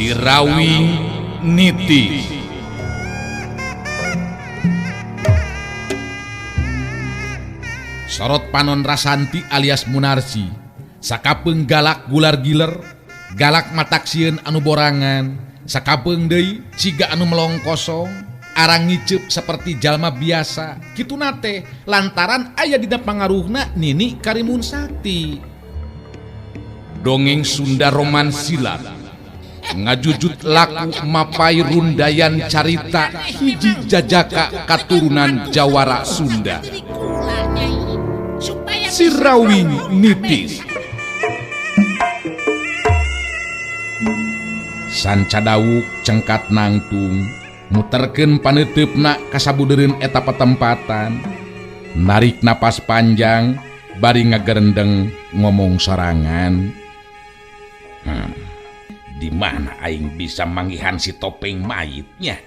Sirawing Niti. Sorot Panon Rasanti alias Munarsi, sakapeung galak gular giler, galak mataksieun anu borangan, sakapeung deui ciga anu melong kosong, arang ngiceup seperti jalma biasa, kitu nate lantaran aya dina pangaruhna Nini Karimun Sakti. Dongeng Sunda Roman Silat ngajujut laku mapai rundayan carita hiji jajaka katurunan Jawara Sunda. Sirawing Nitis. Sanca dawuk cengkat nangtung muterkeun paneuteup-na kasabudeureun eta patempatan, narik napas panjang bari ngagerendeng ngomong sorangan. Di mana aing bisa manggihan si topeng mayitnya?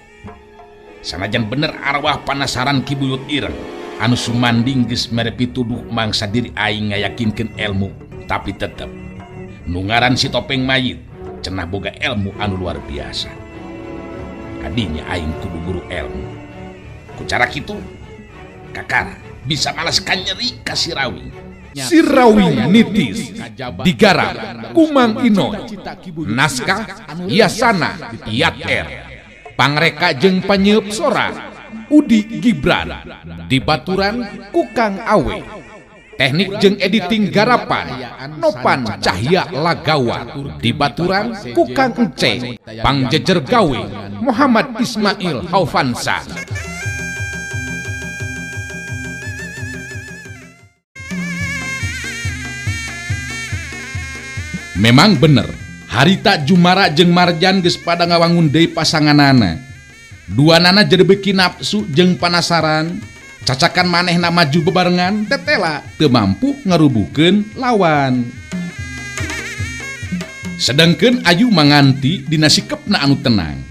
Sanajan bener arwah panasaran kibuyut ireng anu sumanding geus mere pituduh mangsa diri aing ngayakinkeun ilmu, tapi tetep nu ngaran si topeng mayit cenah boga ilmu anu luar biasa. Kadinya aing kudu guru ilmu. Ku cara kitu kakara bisa malaskan nyeri ka Sirawing. Sirawing Nitis digarap Kumang Inoy, naskah Yasana Yat R, pangreka jeung panyeup sora Udi Gibran, dibaturan Kukang Awe, teknik jeung editing garapan Nopan Cahya Lagawa, dibaturan Kukang Ence, pangjejer gawe Muhammad Ismail Haufansa. Memang bener, harita Jumara jeung Marjan geus pada ngawangun deui pasanganana. Duanana jadi beki nafsu jeung panasaran, cacakan manehna maju bebarengan tetela teu mampu ngarubuhkeun lawan. Sedengkeun Ayu Manganti dina sikepna anu tenang,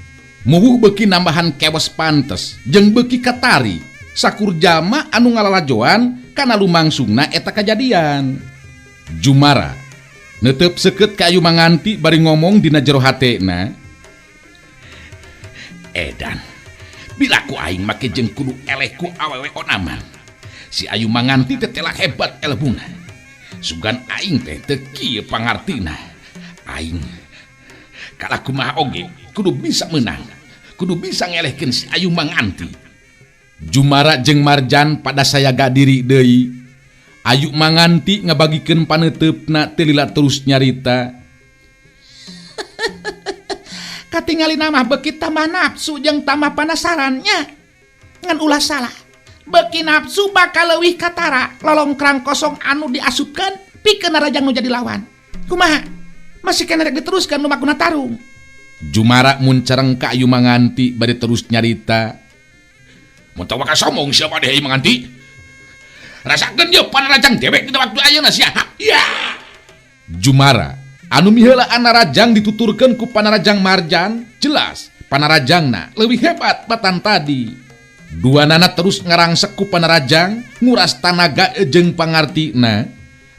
muwuh beki nambahan kewes pantes jeung beki katari sakur jalma anu ngalalajoan kana lumangsungna eta kajadian. Jumara netep seket ka Ayu Manganti bari ngomong dina jero hatena. Edan, bila ku aing make jeung kudu elehku awewe onaman. Si Ayu Manganti teh telah hebat elmuna. Sugan aing teh teu kieu pangartina. Aing kala kumaha oge kudu bisa menang. Kudu bisa ngelehkeun si Ayu Manganti. Jumara jeung Marjan pada sayaga diri deui. Ayu Manganti ngabagikeun paneuteup-na teu lila terus nyarita. Katingali mah beuki tambah nafsu jeung tambah panasarannya. Ngan ulah salah. Beuki nafsu bakal leuwih katara lolongkrang kosong anu diasupkeun pikeun rajang nu jadi lawan. Kumaha? Masih kena rek diteruskeun lumakuna tarung. Jumara mun cereng ka Ayu Manganti bari terus nyarita. Mun teu bakal sombong siapa deh Ayu Manganti? Rasakeun ye panarajang dewek dina waktu ayeuna sia. Ya. Jumara anu miheulaan narajang dituturkeun ku panarajang Marjan, jelas panarajangna leuwih hebat batan tadi. Duanana terus ngarangsek ku panarajang nguras tanaga jeung pangartina.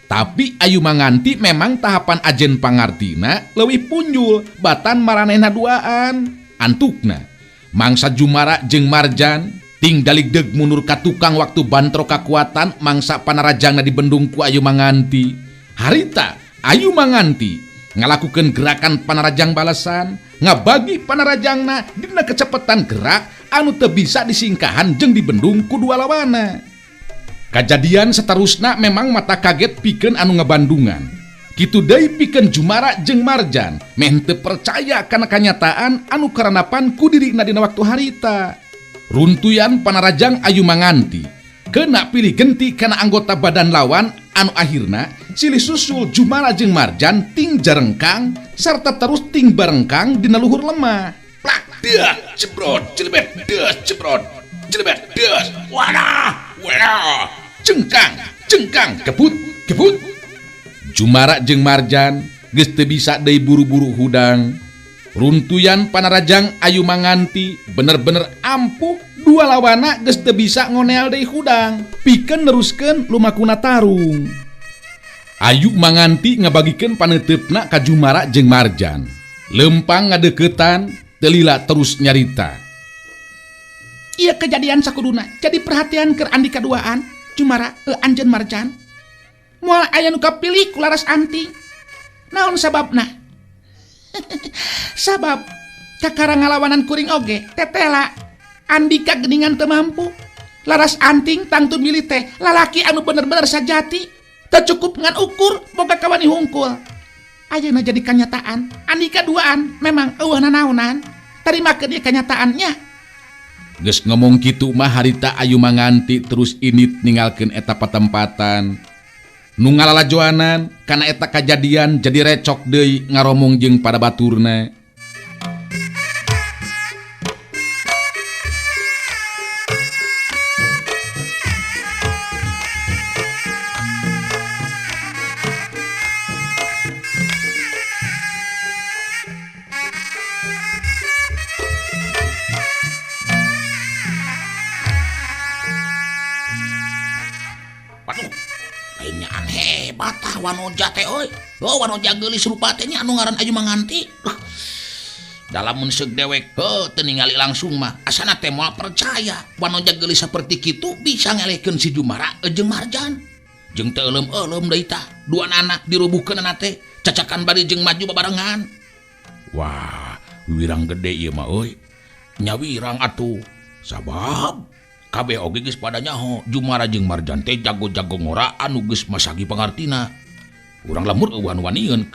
Tapi Ayu Manganti memang tahapan ajen pangartina leuwih punjul batan maranehna duaan. Antukna mangsa Jumara jeung Marjan ting daligdeg mundur ka tukang waktu bantro kakuatan mangsa panarajangna dibendung ku Ayu Manganti. Harita Ayu Manganti ngalakukeun gerakan panarajang balasan, ngabagi panarajangna dina kecepetan gerak anu teu bisa disingkahan jeung dibendung ku dua lawana. Kajadian saterusna memang mata kaget pikeun anu ngabandungan. Kitu deui pikeun Jumara jeung Marjan meh teu percaya kana kanyataan anu karanapan ku dirina dina waktu harita. Runtuyan panarajang Ayu Manganti kena pilih genti kana anggota badan lawan anu akhirna silih susul Jumara jeung Marjan ting jarengkang sarta terus ting barengkang dina luhur lemah. Plak dah cebrot celebet dah cebrot celebet dah wadah wadah cengkang kebut Jumara jeung Marjan geus teu bisa deui buru-buru hudang. Runtuyan panarajang Ayu Manganti bener-bener ampuh dua lawana geus teu bisa ngonel deui hudang pikeun neruskeun lumakuna tarung. Ayu Manganti ngabagikeun paneuteup-na ka Jumara jeung Marjan. Lempang ngadeketan, telila terus nyarita. Iya kejadian sakuduna jadi perhatian ke Andika duaan Jumara Anjeun Marjan moal aya nu kapilih ku laras anting. Naon sababna? Sabab kakara ngalawanan kuring oge tetela Andika geningan teu mampu. Laras anting tangtu milih teh lalaki anu bener-bener sajati teu cukup ngan ukur boga kawani hungkul. Ayeuna jadi kenyataan Andika duaan memang eueuh nanaonan tarimakeun ieu kenyataannya. Geus ngomong kitu mah harita Ayu Manganti terus init ninggalkeun eta patempatan. Nu ngalalajoanan kana eta kajadian jadi recok deui ngaromong jeung pada baturna. Wanoja teh euy. Oh wanoja geulis rupa teh nya anu ngaran Ayu Manganti. Dalam mun seug dewek teu ningali langsung mah asana teh moal percaya wanoja geulis saperti kitu bisa ngelehkeun si Jumara jeung Marjan. Jeung teu euleum deui tah duanana dirubuhkeunna teh cacakan bari jeung maju babarengan. Wah, wirang gede ieu mah euy. Nya wirang atuh. Sabab kabeh oge geus pada nyaho Jumara jeung Marjan teh jago-jago ngora anu geus masagi pangartina. Urang lamun eueuh-wanieun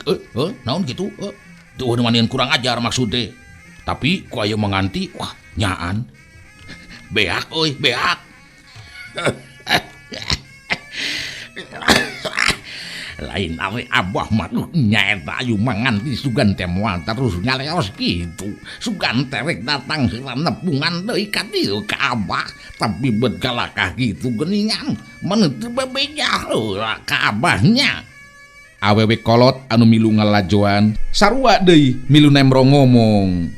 naon kitu teu wanieun kurang ajar maksud teh. Tapi ku Ayu Manganti wah nyaan beak euy beak. Lain awe abah mah nyaeta Ayu Manganti sugan teh moal terus ngaleos kitu. Sugan terek datang heula nepungan deui ka dieu ka abah. Tapi bet kalakah kitu geuningan mun teu bebeja heula ka abahnya. Awewe kolot anu milu ngalajoan sarua deui milu nemro ngomong.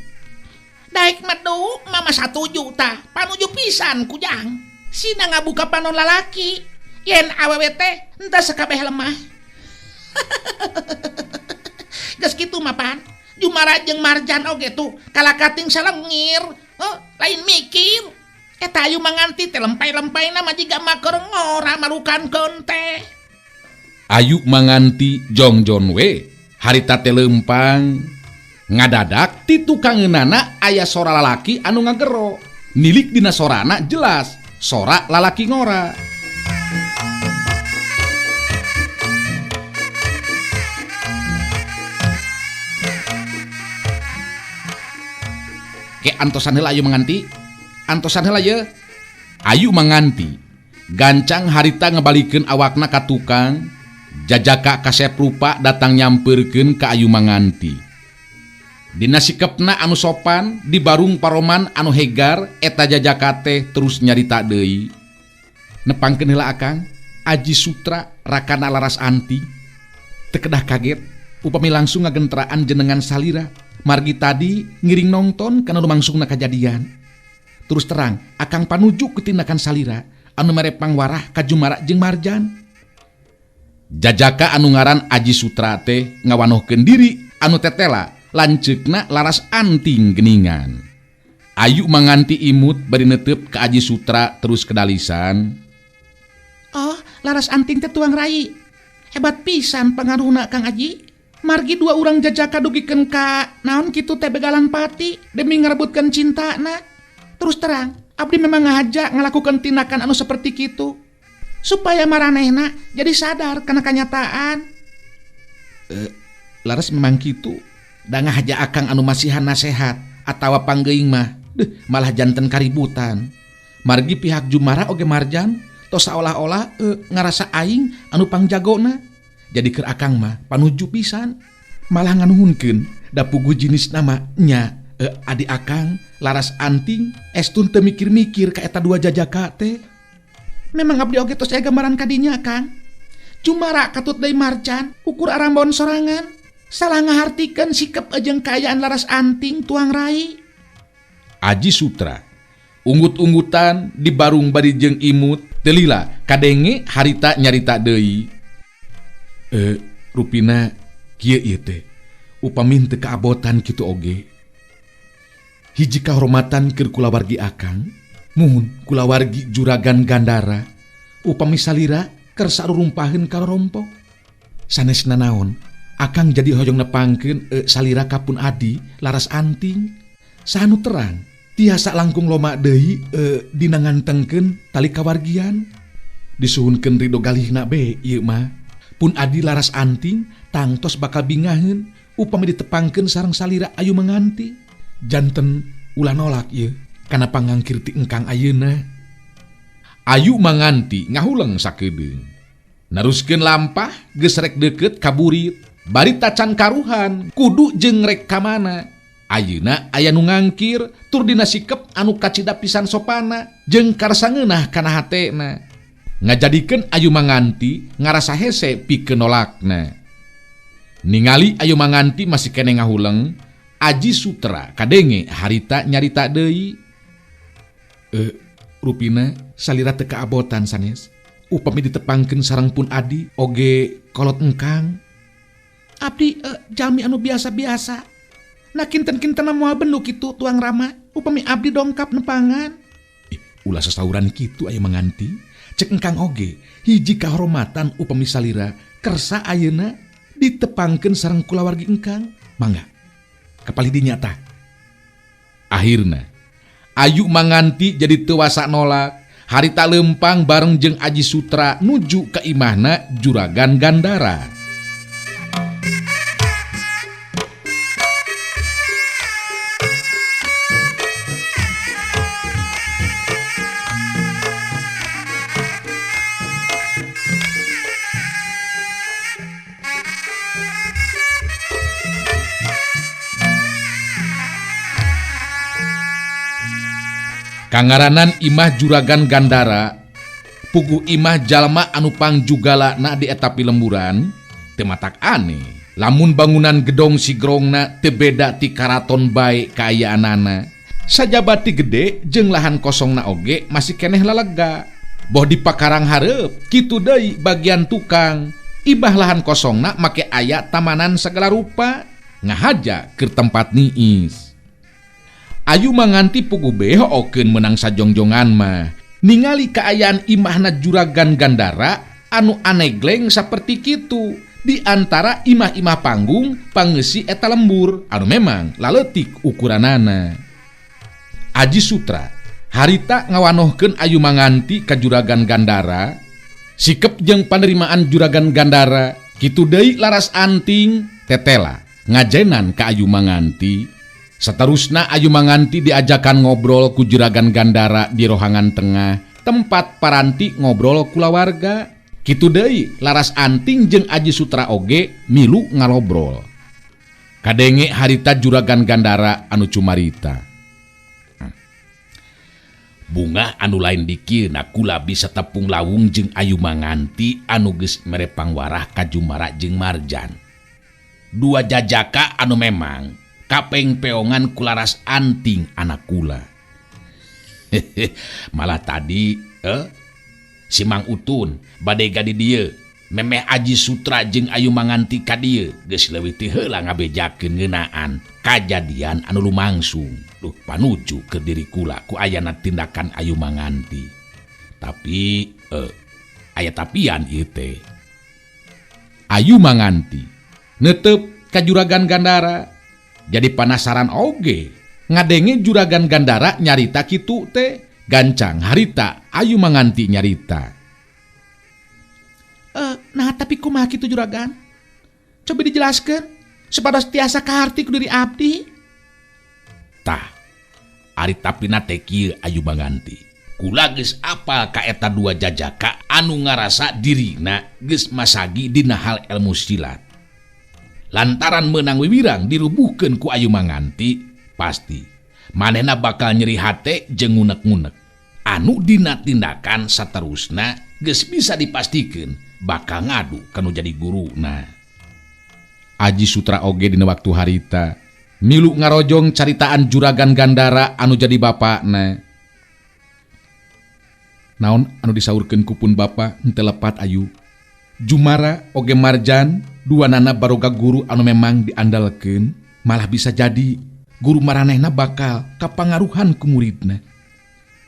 Daek madu mama satuju tah panuju pisan kujang. Sina ngabuka panon lalaki yen awewe teh henteu sakabeh lemah. Geus kitu mah pan Jumara jeung Marjan oge tuh kalakating salengir lain mikir. Eta Ayu Manganti teh lempay-lempayna mah jiga makeur ngora malukankeun teh. Ayu Manganti jongjon we harita teh lempang ngadadak ti tukangeunana aya sora lalaki anu ngagero. Nilik dina sorana jelas sora lalaki ngora. Ke antosan heula Ayu Manganti. Antosan heula ye. Ayu Manganti gancang harita ngebalikeun awakna ka tukang. Jajaka kasep rupa datang nyampeurkeun ka Ayu Manganti. Dina sikepna anu sopan di barung paroman anu hegar eta jajaka teh terus nyarita deui. Nepangkeun heula Akang, Aji Sutra rakana laras anting. Teu kedah kaget upami langsung ngagentraan jenengan salira margi tadi ngiring nongton kana lumangsungna kajadian. Terus terang Akang panuju ke tindakan salira anu mere pangwarah ka Jumara jeung Marjan. Jajaka anu ngaran Aji Sutra teh ngawanohkeun diri anu tetela lanceukna laras anting geuningan. Ayu Manganti imut bari neuteup ka Aji Sutra terus kedalisan. Oh, laras anting teh tuang rai. Hebat pisan pangaruhna Kang Aji. Margi dua urang jajaka dugikeun ka naon kitu teh begalan pati demi ngarebutkeun cintana. Terus terang, abdi memang ngahaja ngalakukeun tindakan anu saperti kitu. Supaya maranehna jadi sadar kana kanyataan. Laras memang kitu. Da ngahaja Akang anu masihan nasehat atawa panggeuing mah malah janten kaributan. Margi pihak Jumara oge Marjan tos saolah-olah ngarasa aing anu pangjagona. Jadi keur Akang mah panuju pisan. Malah nganuhunkeun da puguh jinis nama nya adi Akang laras anting estun teu mikir-mikir ka eta dua jajaka teh. Memang abdi oge tos aya gambaran kadinya Kang. Jumara katut deui Marjan ukur arambon sorangan. Salah ngahartikeun sikep jeung kaayaan laras anting tuang rai. Aji Sutra unggut-unggutan di barung bari jeung imut telila kadenge harita nyarita deui. Rupina kieu ieu teh upami teu kaabotan kitu oge. Hiji kahormatan keur kulawargi akang, muhun kulawargi juragan Gandara, upami salira keur sarurumpaheun kalorompok. Sanesna naon, akang jadi hoyong nepangkeun salira kapun adi laras anting. Sanu terang, tiasa langkung loma deui dina ngantengkeun tali kawargian. Disuhunkeun ridho galihna be ieu mah. Pun adi laras anting, tangtos bakal bingaheun upami ditepangkeun sareng salira ayu menganti. Janten ulah nolak ieu kana pangangkir ti engkang ayeuna. Ayu menganti ngahuleng sakedeung. Naruskeun lampah geus rek deukeut ka burit, bari tacan karuhan kudu jeung rek ka mana. Ayeuna aya nu ngangkir tur dina sikep anu kacida pisan sopana jeung karasa ngeunah kana hatena. Ngajadikeun Ayu Manganti ngarasa hese pikeun nolakna. Ningali Ayu Manganti masih keneh ngahuleng, Aji Sutra kadenge harita nyarita deui. Rupina salira teu kaabotan sanes. Upami ditepangkeun sareng pun adi oge kolot engkang. Abdi jalmi anu biasa-biasa. Nah kinten-kinten moal bendu kitu tuang Rama, upami abdi dongkap nepangan. Ulah sasauran kitu Ayu Manganti. Cek engkang oge, hiji kahormatan upami salira kersa ayeuna ditepangkeun sareng kulawargi engkang. Mangga, kapali dinyata. Akhirna, Ayu Manganti jadi teu wasa nolak. Harita lempang bareng jeung Aji Sutra nuju ka imahna Juragan Gandara. Kangaranan imah Juragan Gandara, puguh imah jalma anu pangjugalana di eta pilemburan, teu matak aneh. Lamun bangunan gedong sigrongna teu beda ti karaton bae kaayaanana. Sajabat ti gede jeung lahan kosongna oge masih keneh lalega. Boh di pakarang hareup kitu deui bagian tukang. Ibah lahan kosongna make aya tamanan sagala rupa, ngahaja keur tempat niis. Ayu Manganti puguh behokeun menang sajongjongan mah. Ningali kaayaan imahna Juragan Gandara anu anegleng saperti kitu di antara imah-imah panggung pangeussi eta lembur anu memang laleutik ukuranana. Aji Sutra harita ngawanohkeun Ayu Manganti ka Juragan Gandara. Sikep jeung panerimaan Juragan Gandara kitu deui laras anting tetela ngajenan ka Ayu Manganti. Saterusna Ayu Manganti diajakan ngobrol ku Juragan Gandara di rohangan tengah tempat paranti ngobrol kulawarga. Kitu deui laras anting jeung Aji Sutra oge milu ngalobrol. Kadenge harita Juragan Gandara anu cumarita. Bunga anu lain dikieuna kula bisa tepung lawung jeung Ayu Manganti anu geus mere pangwarah ka Jumara jeung Marjan. Dua jajaka anu memang kapeng peongan kularas anting anak kula. Malah tadi si Mang Utun bade gadi dieu memeh Aji Sutra jeung Ayu Manganti ka dieu geus leuwih ti heula ngabejakeun ngeunaan kajadian anu lumangsung. Duh panuju ke diri kula ku ayana tindakan Ayu Manganti. Tapi aya tapian ieu teh. Ayu Manganti neuteup ka Juragan Gandara. Jadi penasaran oge ngadenge Juragan Gandara nyarita kitu teh. Gancang harita Ayu Manganti nyarita. Nah tapi kumaha kitu Juragan? Coba dijelaskeun supados tiasa kaharti ku diri abdi. Tah, ari tapina teh kieu Ayu Manganti. Kula geus apal ka eta dua jajaka anu ngarasa dirina geus masagi dina hal ilmu silat. Lantaran menang wiwirang dirubuhkeun ku Ayu Manganti, pasti manehna bakal nyeri hate jeung ngunek-ngunek. Anu dina tindakan saterusna geus bisa dipastikeun bakal ngadu kanu jadi guruna. Aji Sutra oge dina waktu harita milu ngarojong caritaan Juragan Gandara anu jadi bapakna. Naon anu disaurkeun ku pun bapa henteu lepat Ayu. Jumara oge Marjan dua nana baroga guru anu memang diandalkeun, malah bisa jadi guru maranehna bakal kapangaruhan ku muridna.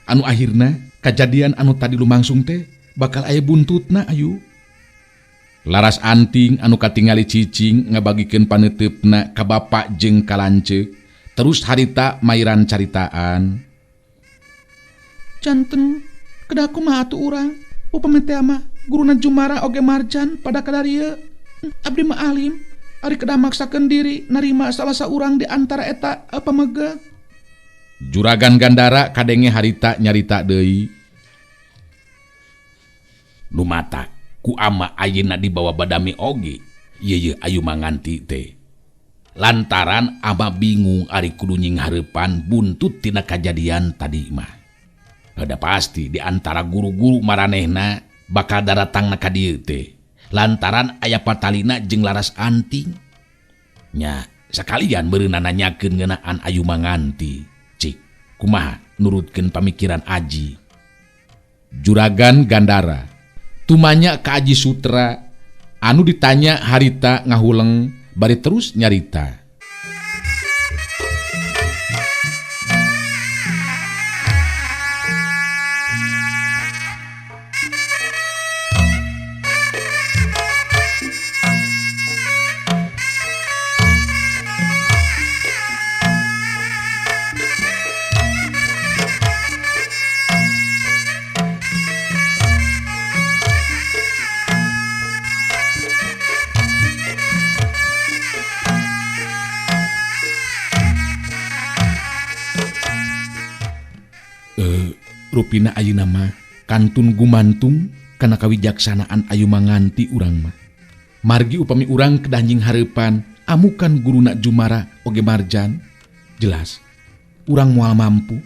Anu akhirna kejadian anu tadi lumangsung teh bakal aya buntutna ayu. Laras anting anu katingali cicing ngabagikeun paneuteup ka bapak jeung ka lanceuk, terus harita mairan caritaan. Janten kedah kumaha atuh urang upami teh mah guruna Jumara oge marjan pada kadarieu. Abdi mah alim ari kedah maksakeun diri narima salah saurang di antara eta pamegeh. Juragan Gandara kadenge harita nyarita deui. Lumata ku ama ayeuna dibawa badami oge. Ieu ayu manganti teh. Lantaran ama bingung ari kudu nying hareupan buntut tina kajadian tadi mah. Ada pasti di antara guru-guru maranehna bakal daratangna ka dieu teh. Lantaran aya patalina jeung laras anting. Nya sakalian beureunna nanyakeun ngeunaan ayu manganti. Cik, kumaha nurutkeun pamikiran Aji? Juragan Gandara tumanya ka Aji Sutra anu ditanya harita ngahuleng bari terus nyarita. Rupina ayeuna mah kantun gumantung kana kawijaksanaan ayu manganti urang mah. Margi upami urang kedah nying hareupan amukan guruna Jumara oge marjan, jelas urang moal mampu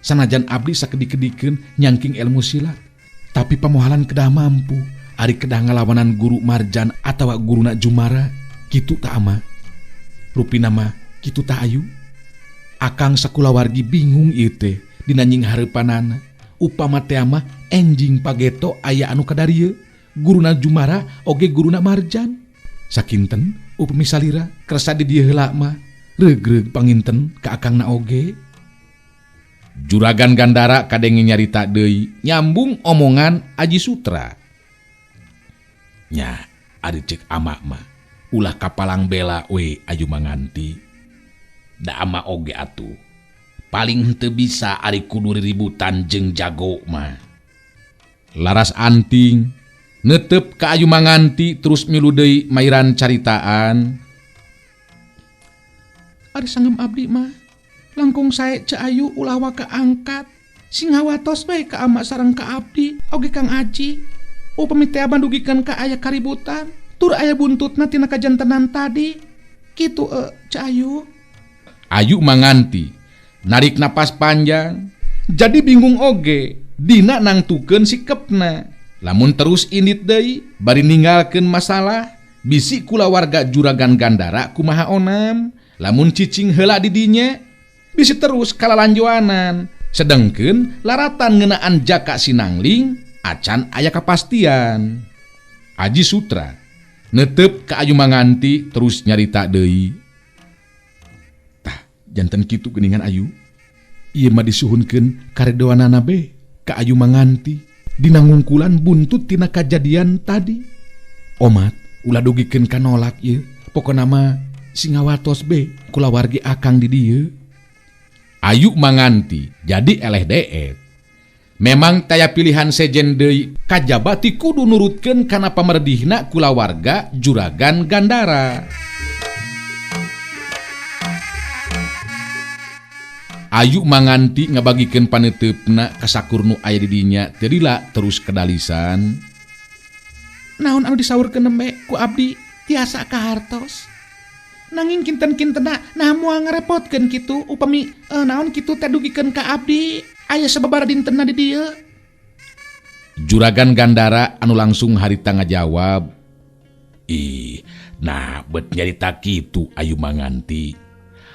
sanajan abdi sakedi-kedikeun nyangking ilmu silat, tapi pamohalan kedah mampu ari kedah ngalawanan guru marjan atawa guruna Jumara. Kitu tah ama? Rupina mah kitu tah ayu? Akang sakulawargi bingung ieu teh dina nying hareupanana. Upama teh mah enjing pageto aya anu kadarieu guruna Jumara oge guruna marjan. Sakinten upami salira kersa di dieu heula mah regreg panginten ka akangna oge. Juragan Gandara kadenge nyarita deui nyambung omongan Aji Sutra. Nya ari cek ama mah ulah kapalang bela we ayu manganti. Da ama oge atuh paling henteu bisa ari kudu riributan jeung jago mah. Laras anting neuteup ka ayu manganti terus milu deui mairan caritaan. Ari sanggem abdi mah langkung sae ce ayu ulah waka angkat sing ngawatos bae ka ama sareng ka abdi oge Kang Aji. Upami teh bandugikeun ka aya kaributan tur aya buntutna tina kajantenan tadi. Kitu ce ayu. Ayu manganti narik napas panjang, jadi bingung oge dina nangtukeun sikepna. Lamun terus indit deui bari ninggalkeun masalah bisi kulawarga Juragan Gandara kumaha onam. Lamun cicing heula di dinya bisi terus kalalanjoanan. Sedengkeun laratan ngeunaan jaka sinangling acan aya kapastian. Aji Sutra neuteup ka ayu manganti terus nyarita deui. Janten kitu geuningan ayu, ieu mah disuhunkeun karedoanana be ka ayu manganti dina ngungkulan buntut tina kajadian tadi. Omat ulah dugikeun ka nolak ieu, pokona mah singawatos be kulawargi akang di dieu. Ayu manganti jadi eleh deet. Memang taya pilihan sejen deui kajaba ti kudu nurutkeun kana pamerdihna kulawarga Juragan Gandara. Ayu manganti ngabagikeun paneuteupeuna ka sakurnu aya di dinya teu lila terus kedalisan. Naon anu disaurkeun nembe ku abdi tiasa kahartos. Nanging kinten-kintena nah moal ngarepotkeun kitu upami naon kitu teh dugikeun ka abdi aya sababaraha dintenna di dieu. Juragan Gandara anu langsung harita ngajawab. Nah bet nyarita kitu ayu manganti.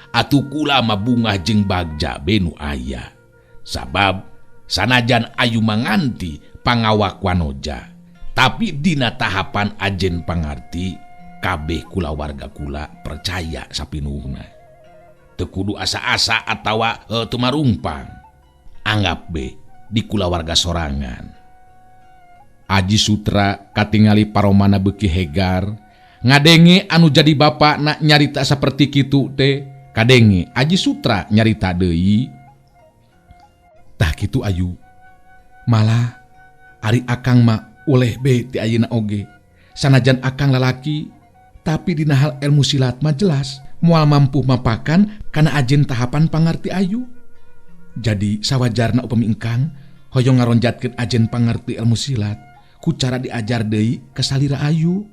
Atuh kula mah bungah jeung bagja benu aya. Sabab sanajan ayu manganti pangawak wanoja, tapi dina tahapan ajen pangarti kabeh kula warga kula percaya sapinuhna. Teu kudu asa-asa atawa tumarumpang. Anggap be di kula warga sorangan. Aji Sutra katingali paromana beuki hegar, ngadenge anu jadi bapak nak nyarita saperti kitu teh, kadenge Aji Sutra nyarita deui. Tah kitu ayu. Malah ari akang mah oleh be ti ayeuna oge. Sanajan akang lalaki, tapi dina hal ilmu silat mah jelas moal mampu mapakan kana ajen tahapan pangarti ayu. Jadi sawajarna upami engkang hoyong ngaronjatkeun ajen pangarti ilmu silat ku cara diajar deui ka salira ayu.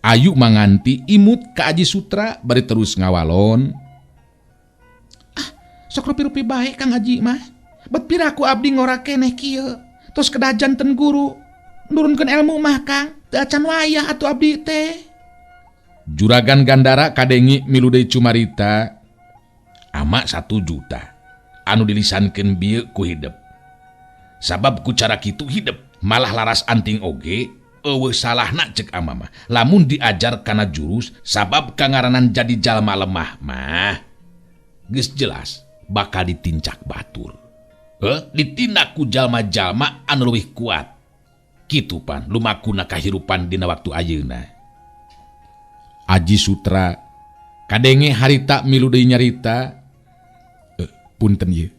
Ayu manganti imut ka Aji Sutra bari terus ngawalon. Sok rupi-rupi bae Kang Aji mah. Bet piraku abdi ngora keneh kieu. Tos kedajan ten guru. Nurunkeun ilmu mah Kang, teu acan wayah atuh abdi teh. Juragan Gandara kadengi milu deui cumarita. Ama 1 juta anu dilisankeun bieu ku hidup. Sabab ku cara kitu hidup malah laras anting oge. Eueuh salahna cek ama mah lamun diajar kana jurus sabab kangaranan jadi jalma lemah mah geus jelas bakal ditincak batur. Ditindak ku jalma-jalma anu leuwih kuat. Kitu pan lumakuna kahirupan dina waktu ayeuna. Aji Sutra kadenge harita milu deui nyarita. Punten ye.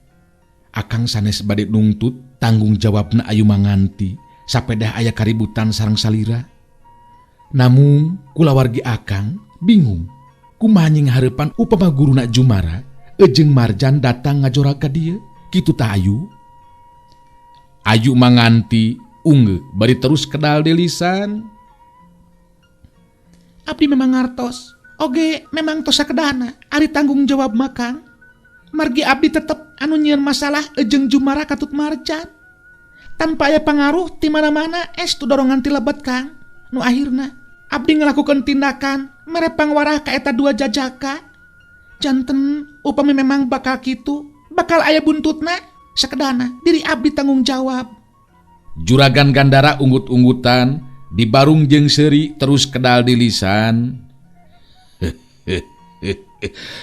Akang sanes bade nungtut tanggung jawabna ayu manganti sapedah aya kaributan sareng salira. Namun kula wargi akang bingung kumaha nying hareupan upama guruna Jumara jeung Marjan datang ngajora ka dieu. Kitu tah ayu. Ayu manganti ungeuk bari terus kedal deui lisan. Abdi memang ngartos, oge memang tos sakedana ari tanggung jawab mah Kang. Margi abdi tetep anu nyieun masalah jeung Jumara katut Marjan. Tanpa aya pangaruh ti mana-mana estu dorongan ti lebet Kang. Nu akhirna abdi ngelakukeun tindakan mere pangwarah ka eta 2 jajaka. Janten upami memang bakal kitu, bakal aya buntutna, sakedana diri abdi tanggung jawab. Juragan Gandara unggut-unggutan dibarung jeung seuri terus kedal di lisan.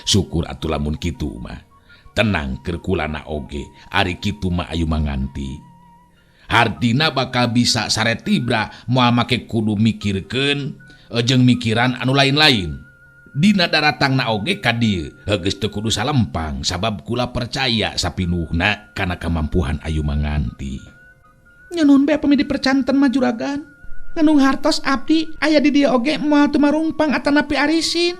Syukur atuh lamun kitu mah. Tenang keur kulana oge ari kitu mah ayu manganti. Hartina bakal bisa saretibra moal make kudu mikirkeun jeung mikiran anu lain-lain. Dina daratangna oge ka dieu geus teu kudu salempang sabab kula percaya sapinuhna kana kamampuan ayu manganti. Nyeunun be pami dipercanten mah juragan. Nganung hartos abdi aya di dieu oge moal teu marumpang atanapi arisin.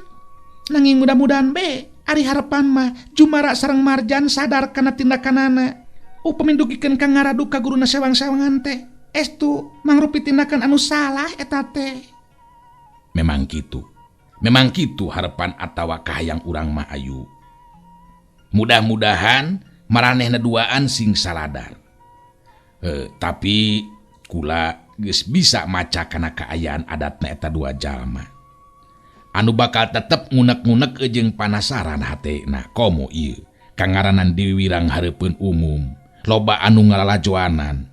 Nanging mudah-mudahan be ari harepan mah Jumara sareng Marjan sadar kana tindakanana. Upami dugikeun ka ngaradu ka guruna sewang-sewangan teh estu mangrupi tindakan anu salah eta teh. Memang kitu. Memang kitu harapan atawa kahayang urang mah ayu. Mudah-mudahan maranehna duaan sing saladar. Tapi kula geus bisa maca kana kaayaan adatna eta 2 jalma. Anu bakal tetep ngunek-ngunek jeung panasaran hatena komo ieu kangaranan diwirang hareupeun umum. Loba anu ngalalajoanan.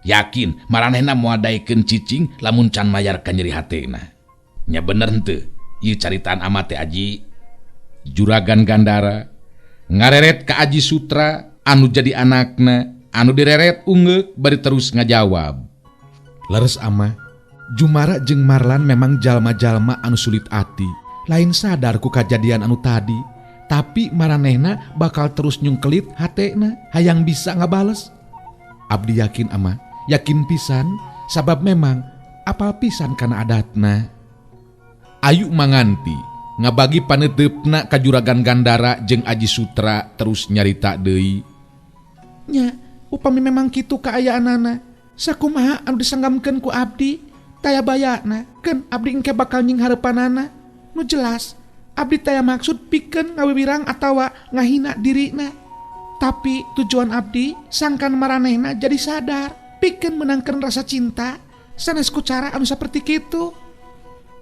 Yakin maranehna moal daekeun cicing lamun can mayar ka nyeri hatena. Nya bener henteu ieu caritaan ama teh Aji. Juragan Gandara ngareret ka Aji Sutra anu jadi anakna, anu direret ungeuk bari terus ngajawab. Leres ama, Jumara jeung Marlan memang jalma-jalma anu sulit ati, lain sadar ku kajadian anu tadi, tapi maranehna bakal terus nyungkelit hatena hayang bisa ngabales. Abdi yakin ama, yakin pisan sabab memang apal pisan kana adatna. Ayu manganti ngabagi paneutupna ka Juragan Gandara jeung Aji Sutra terus nyarita deui. Nya, upami memang kitu kaayaanana, sakumaha anu disanggamkeun ku abdi, taya bayana keun abdi engke bakal nying hareupanana. Nu jelas, abdi taya maksud pikeun ngawiwirang atawa ngahina dirina. Tapi tujuan abdi sangkan maranehna jadi sadar, pikeun menangkeun rasa cinta, sanes ku cara anu saperti kitu.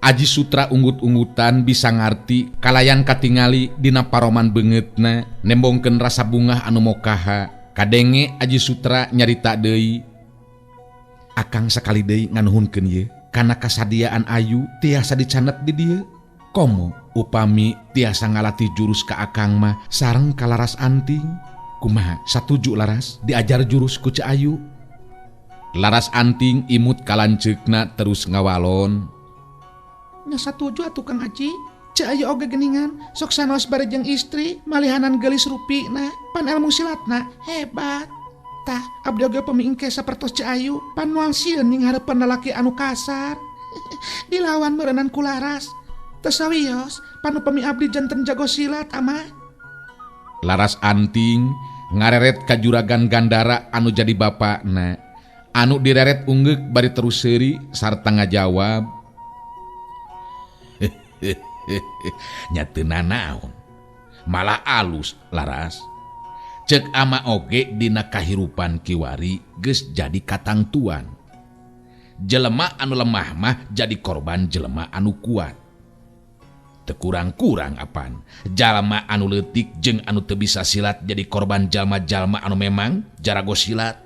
Aji Sutra unggut-unggutan bisa ngarti kalayan katingali dina paroman beungeutna nembongkeun rasa bungah anu mokaha. Kadenge Aji Sutra nyarita deui. Akang sakali deui nganuhunkeun ye, karena kasadiaan Ayu tiasa dicanet di dia. Komo upami tiasa ngalatih jurus ka akang mah sareng ka Laras Anting. Kumaha satuju Laras diajar jurus ku Cek Ayu? Laras Anting imut kalanceukna terus ngawalon. Nya satuju atuh Kang Haji. Cek Ayu oge geningan sok sanos barejeng istri malihanan gelis rupina pan ilmu silatna hebat. Tah abdi oge pamiengke sapertos Cek Ayu pan moal sieun ning hareupan lalaki anu kasar. Dilawan meureunnan ku Laras. Tesawios panu pami abdi janten jago silat amah. Laras Anting ngareret ka Juragan Gandara anu jadi bapakna. Anu direret ungeuk bari terus seuri sarta ngajawab. Nya teu nanaon. Malah alus Laras. Ceuk ama oge dina kahirupan kiwari geus jadi katangtuan. Jelema anu lemah mah jadi korban jelema anu kuat. Teu kurang-kurang apan jalma anu leutik jeung anu teu bisa silat jadi korban jalma-jalma anu memang jarago silat.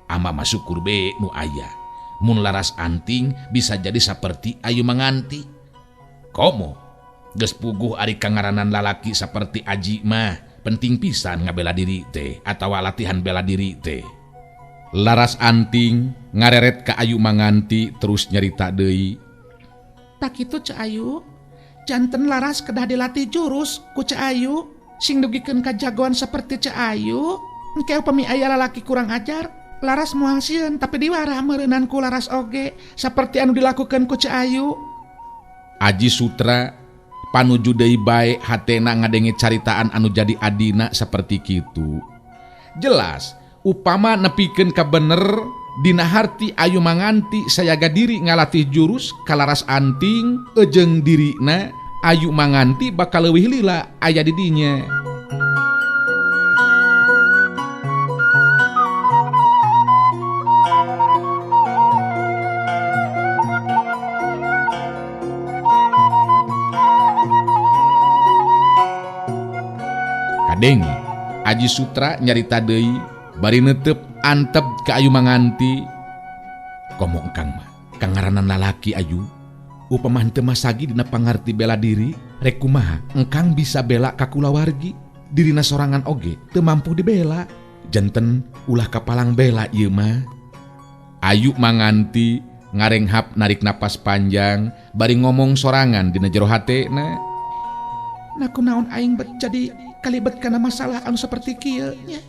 Ama masukur be nu aya mun Laras Anting bisa jadi saperti Ayu Manganti. Komo geus puguh ari kangaranan lalaki saperti Aji mah penting pisan ngabela diri teh atawa latihan bela diri teh. Laras Anting ngareret ka Ayu Manganti terus nyarita deui. Tak kitu Cek Ayu. Janten Laras kedah dilatih jurus ku Cek Ayu sing dugikeun kajagoan saperti Cek Ayu. Engke upami aya lalaki kurang ajar, Laras moal sieun tapi diwara meureunnan ku Laras oge saperti anu dilakukeun ku Cek Ayu. Aji Sutra panuju deui bae hatena ngadenge caritaan anu jadi adina saperti kitu. Jelas upama nepikeun ka bener dina harti Ayu Manganti sayaga diri ngalatih jurus ka Laras Anting, ejeng dirina Ayu Manganti bakal leuwih lila aya di dinya. Kadengi Aji Sutra nyarita deui bari neuteup antep ka Ayu Manganti. Komo engkang mah kangaranan lalaki Ayu upama henteu masagi dina pangarti bela diri rek kumaha engkang bisa bela ka kulawargi dirina sorangan oge teu mampu dibela janten ulah kapalang bela ieu mah. Ayu Manganti ngarenghap narik napas panjang bari ngomong sorangan dina jero hatena. Nah kunaon aing jadi kalibet kana masalah anu saperti kieu nya.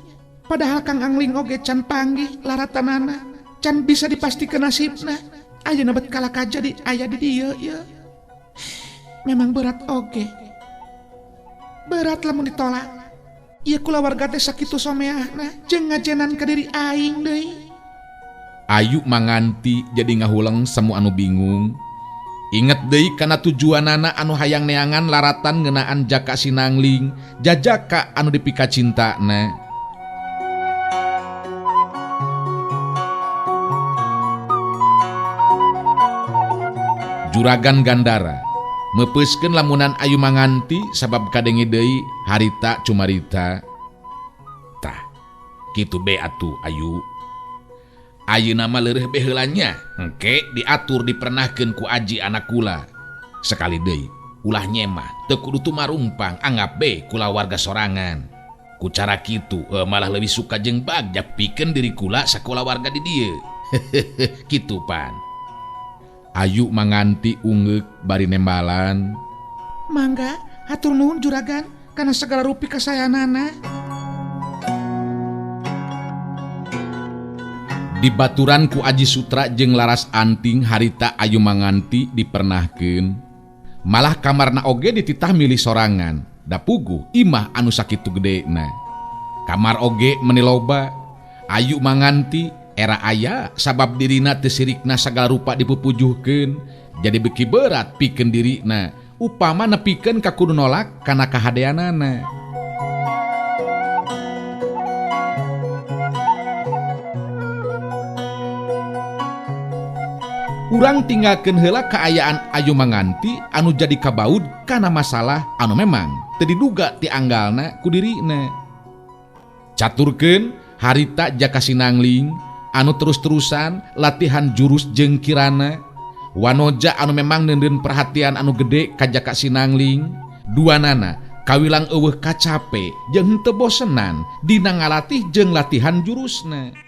Padahal Kang Angling oge can panggih laratanana, can bisa dipastikeun nasibna. Ayeuna bet kalaka jadi aya di dieu ye. Memang berat oge. Berat lamun ditolak. Ieu kulawarga teh sakitu someahna jeung ngajenan ka diri aing deui. Ayu Manganti jadi ngahuleng semu anu bingung. Inget deui kana tujuanana anu hayang neangan laratan ngeunaan Jaka Sinangling, jajaka anu dipika cintana. Juragan Gandara mepeuskeun lamunan Ayu Manganti sabab kadenge deui harita cumarita. Tah kitu be atuh Ayu. Ayeuna mah leureuh bae nya engke diatur dipernahkeun ku Aji anak kula. Sekali deui ulah nyemah teu kudu tumarumpang anggap be kulawarga sorangan. Ku cara kitu malah leuwih suka jeung bagja pikeun diri kula sakulawarga di dieu. Kitu pan. Ayu Manganti ungeuk bari nembalan. Mangga hatur nuhun Juragan kana segala rupi kasayanana. Dibaturan ku Aji Sutra jeung Laras Anting harita Ayu Manganti dipernahkeun. Malah kamarna oge dititah milih sorangan. Da puguh imah anu sakitu gedena. Kamar oge meuni loba. Ayu Manganti era aya sabab dirina teu sirikna sagala rupa dipupujuhkeun. Jadi beki berat pikeun dirina upama nepikeun ka kudu nolak kana kahadeanana. Urang tinggalkeun heula kaayaan Ayu Manganti anu jadi kabaud kana masalah anu memang teu diduga ti anggalna ku dirina. Caturkeun harita Jaka Sinangling anu terus-terusan latihan jurus jeung kirana Wanoja anu memang nenden perhatian anu gede ka Jaka Sinangling, duanana kawilang eueuh kacape jeung henteu bosenan dina ngalatih jeung latihan jurusna.